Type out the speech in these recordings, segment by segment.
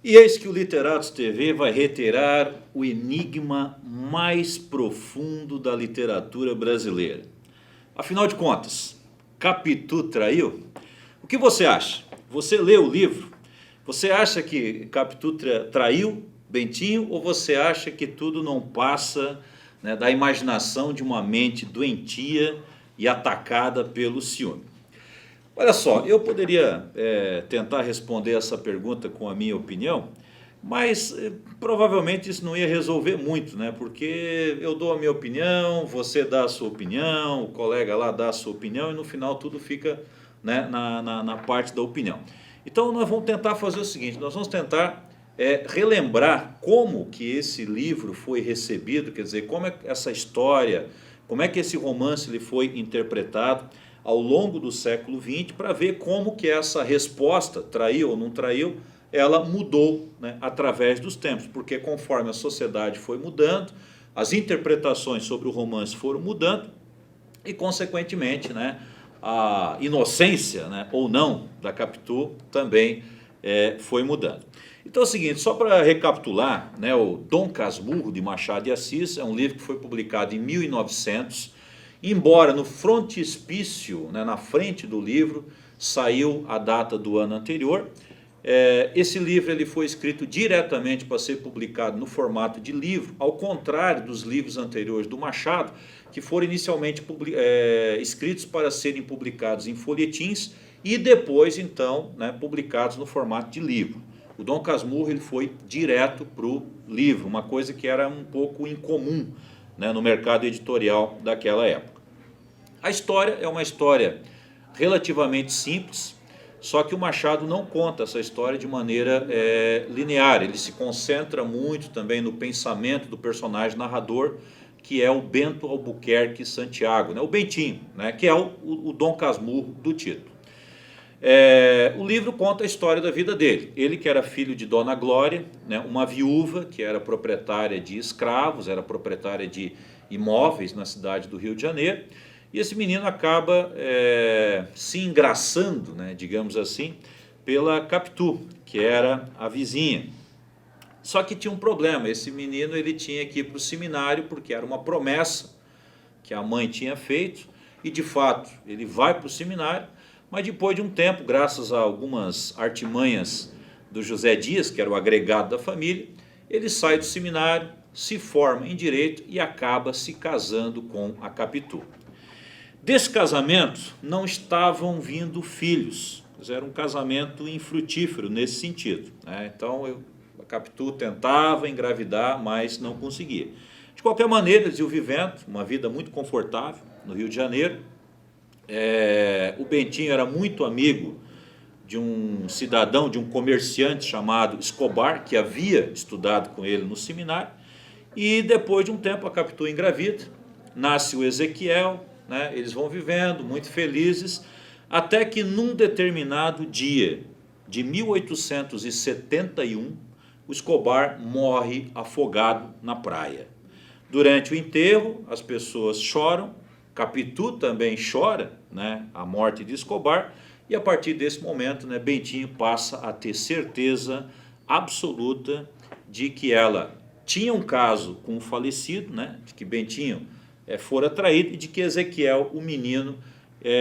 E eis que o Literatos TV vai reiterar o enigma mais profundo da literatura brasileira. Afinal de contas, Capitu traiu? O que você acha? Você leu o livro? Você acha que Capitu traiu Bentinho ou você acha que tudo não passa, né, da imaginação de uma mente doentia e atacada pelo ciúme? Olha só, eu poderia tentar responder essa pergunta com a minha opinião, mas provavelmente isso não ia resolver muito, né? Porque eu dou a minha opinião, você dá a sua opinião, o colega lá dá a sua opinião e no final tudo fica, né, na parte da opinião. Então nós vamos tentar fazer o seguinte, nós vamos tentar relembrar como que esse livro foi recebido, quer dizer, como é essa história, como é que esse romance ele foi interpretado ao longo do século XX, para ver como que essa resposta, traiu ou não traiu, ela mudou, né, através dos tempos, porque conforme a sociedade foi mudando, as interpretações sobre o romance foram mudando e, consequentemente, né, a inocência, né, ou não da Capitu também foi mudando. Então é o seguinte, só para recapitular, né, o Dom Casmurro de Machado de Assis é um livro que foi publicado em 1900, embora no frontispício, né, na frente do livro, saiu a data do ano anterior. Esse livro ele foi escrito diretamente para ser publicado no formato de livro, ao contrário dos livros anteriores do Machado, que foram inicialmente escritos para serem publicados em folhetins e depois, então, né, publicados no formato de livro. O Dom Casmurro ele foi direto para o livro, uma coisa que era um pouco incomum, né, no mercado editorial daquela época. A história é uma história relativamente simples, só que o Machado não conta essa história de maneira linear, ele se concentra muito também no pensamento do personagem narrador, que é o Bento Albuquerque Santiago, né, o Bentinho, né, que é o Dom Casmurro do título. O livro conta a história da vida dele. Ele que era filho de Dona Glória, né, uma viúva que era proprietária de escravos, era proprietária de imóveis na cidade do Rio de Janeiro, e esse menino acaba se engraçando, né, digamos assim, pela Capitu, que era a vizinha. Só que tinha um problema, esse menino ele tinha que ir para o seminário porque era uma promessa que a mãe tinha feito, e de fato ele vai para o seminário, mas depois de um tempo, graças a algumas artimanhas do José Dias, que era o agregado da família, ele sai do seminário, se forma em direito e acaba se casando com a Capitu. Desse casamento não estavam vindo filhos, era um casamento infrutífero nesse sentido, né? Então a Capitu tentava engravidar, mas não conseguia. De qualquer maneira, eles iam vivendo uma vida muito confortável no Rio de Janeiro. O Bentinho era muito amigo de um cidadão, de um comerciante chamado Escobar, que havia estudado com ele no seminário, e depois de um tempo a Capitu engravida, nasce o Ezequiel, né, eles vão vivendo muito felizes, até que num determinado dia de 1871, o Escobar morre afogado na praia. Durante o enterro, as pessoas choram, Capitu também chora, né, a morte de Escobar, e a partir desse momento, né, Bentinho passa a ter certeza absoluta de que ela tinha um caso com o falecido, né, de que Bentinho fora traído, e de que Ezequiel, o menino,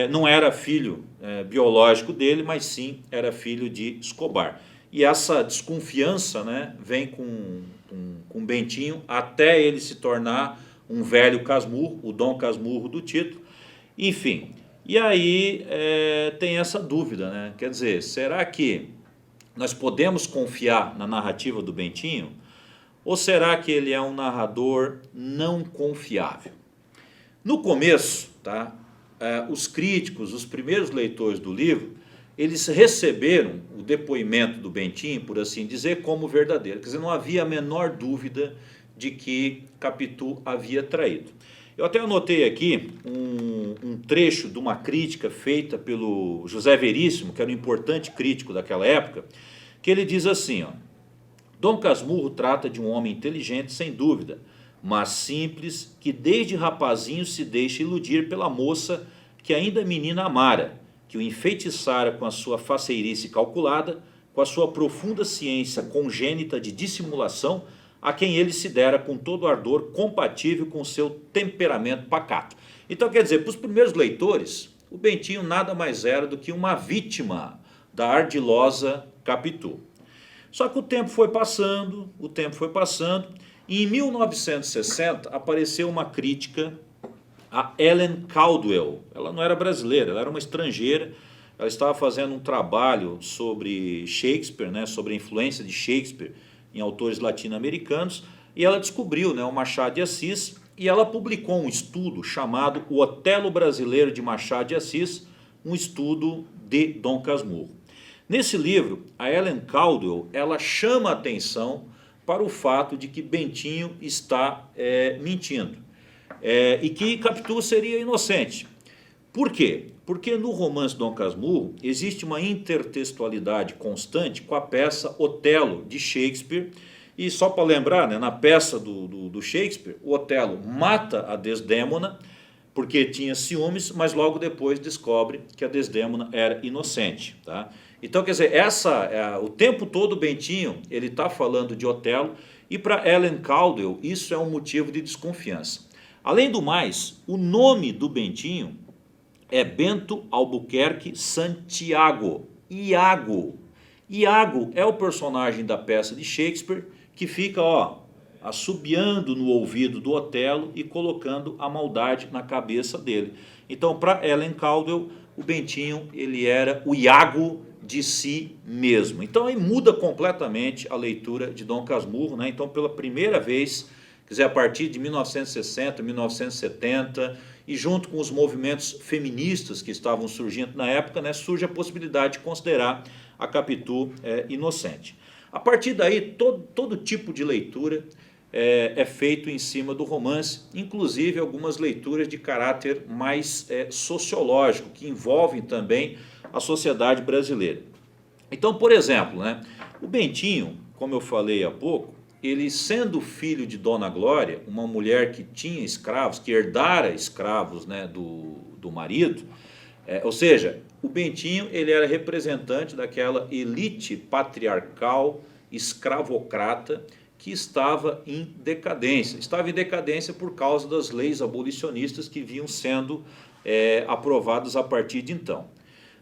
não era filho biológico dele, mas sim era filho de Escobar. E essa desconfiança, né, vem com Bentinho até ele se tornar um velho Casmurro, o Dom Casmurro do título, enfim. E aí tem essa dúvida, né? Quer dizer, será que nós podemos confiar na narrativa do Bentinho? Ou será que ele é um narrador não confiável? No começo, tá, os críticos, os primeiros leitores do livro, eles receberam o depoimento do Bentinho, por assim dizer, como verdadeiro. Quer dizer, não havia a menor dúvida de que Capitu havia traído. Eu até anotei aqui um trecho de uma crítica feita pelo José Veríssimo, que era um importante crítico daquela época, que ele diz assim, ó: Dom Casmurro trata de um homem inteligente, sem dúvida, mas simples, que desde rapazinho se deixa iludir pela moça que ainda menina amara, que o enfeitiçara com a sua faceirice calculada, com a sua profunda ciência congênita de dissimulação, a quem ele se dera com todo ardor compatível com seu temperamento pacato. Então, quer dizer, para os primeiros leitores, o Bentinho nada mais era do que uma vítima da ardilosa Capitu. Só que o tempo foi passando, e em 1960 apareceu uma crítica a Ellen Caldwell. Ela não era brasileira, ela era uma estrangeira. Ela estava fazendo um trabalho sobre Shakespeare, né, sobre a influência de Shakespeare em autores latino-americanos, e ela descobriu, né, o Machado de Assis, e ela publicou um estudo chamado O Otelo Brasileiro de Machado de Assis, um estudo de Dom Casmurro. Nesse livro, a Ellen Caldwell, ela chama a atenção para o fato de que Bentinho está mentindo, e que Capitu seria inocente. Por quê? Porque no romance Dom Casmurro existe uma intertextualidade constante com a peça Otelo, de Shakespeare. E só para lembrar, né, na peça do Shakespeare, o Otelo mata a Desdémona porque tinha ciúmes, mas logo depois descobre que a Desdémona era inocente. Tá? Então, quer dizer, o tempo todo o Bentinho ele está falando de Otelo, e para Ellen Caldwell isso é um motivo de desconfiança. Além do mais, o nome do Bentinho é Bento Albuquerque Santiago, Iago. Iago é o personagem da peça de Shakespeare que fica, assobiando no ouvido do Otelo e colocando a maldade na cabeça dele. Então, para Ellen Caldwell, o Bentinho ele era o Iago de si mesmo. Então, aí muda completamente a leitura de Dom Casmurro, né? Então, pela primeira vez, quer dizer, a partir de 1960, 1970, e junto com os movimentos feministas que estavam surgindo na época, né, surge a possibilidade de considerar a Capitu inocente. A partir daí, todo tipo de leitura é feito em cima do romance, inclusive algumas leituras de caráter mais sociológico, que envolvem também a sociedade brasileira. Então, por exemplo, né, o Bentinho, como eu falei há pouco, ele sendo filho de Dona Glória, uma mulher que tinha escravos, que herdara escravos, né, do marido, ou seja, o Bentinho ele era representante daquela elite patriarcal, escravocrata, que estava em decadência. Estava em decadência por causa das leis abolicionistas que vinham sendo aprovadas a partir de então.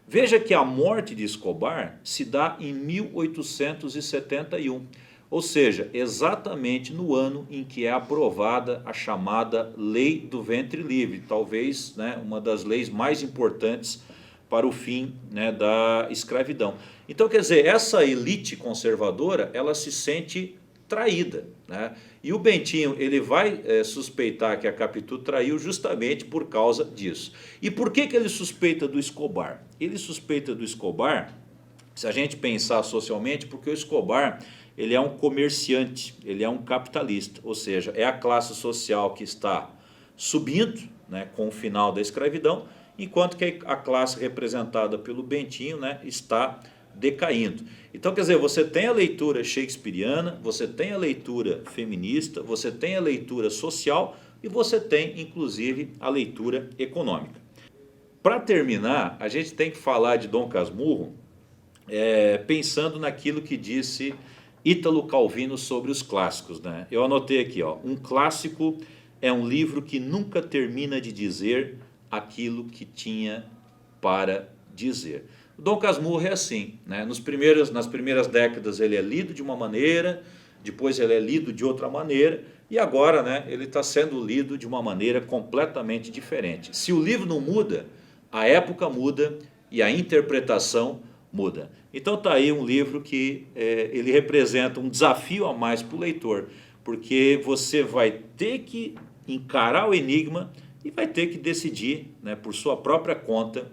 Veja que a morte de Escobar se dá em 1871, ou seja, exatamente no ano em que é aprovada a chamada Lei do Ventre Livre, talvez, né, uma das leis mais importantes para o fim, né, da escravidão. Então, quer dizer, essa elite conservadora, ela se sente traída, né? E o Bentinho ele vai suspeitar que a Capitu traiu justamente por causa disso. E por que ele suspeita do Escobar? Ele suspeita do Escobar, se a gente pensar socialmente, porque o Escobar ele é um comerciante, ele é um capitalista, ou seja, é a classe social que está subindo, né, com o final da escravidão, enquanto que a classe representada pelo Bentinho, né, está decaindo. Então, quer dizer, você tem a leitura shakespeariana, você tem a leitura feminista, você tem a leitura social e você tem, inclusive, a leitura econômica. Para terminar, a gente tem que falar de Dom Casmurro pensando naquilo que disse Ítalo Calvino sobre os clássicos, né? Eu anotei aqui, um clássico é um livro que nunca termina de dizer aquilo que tinha para dizer. O Dom Casmurro é assim, né? Nas primeiras décadas ele é lido de uma maneira, depois ele é lido de outra maneira, e agora, né, ele está sendo lido de uma maneira completamente diferente. Se o livro não muda, a época muda e a interpretação muda. Então está aí um livro que ele representa um desafio a mais para o leitor, porque você vai ter que encarar o enigma e vai ter que decidir, né, por sua própria conta,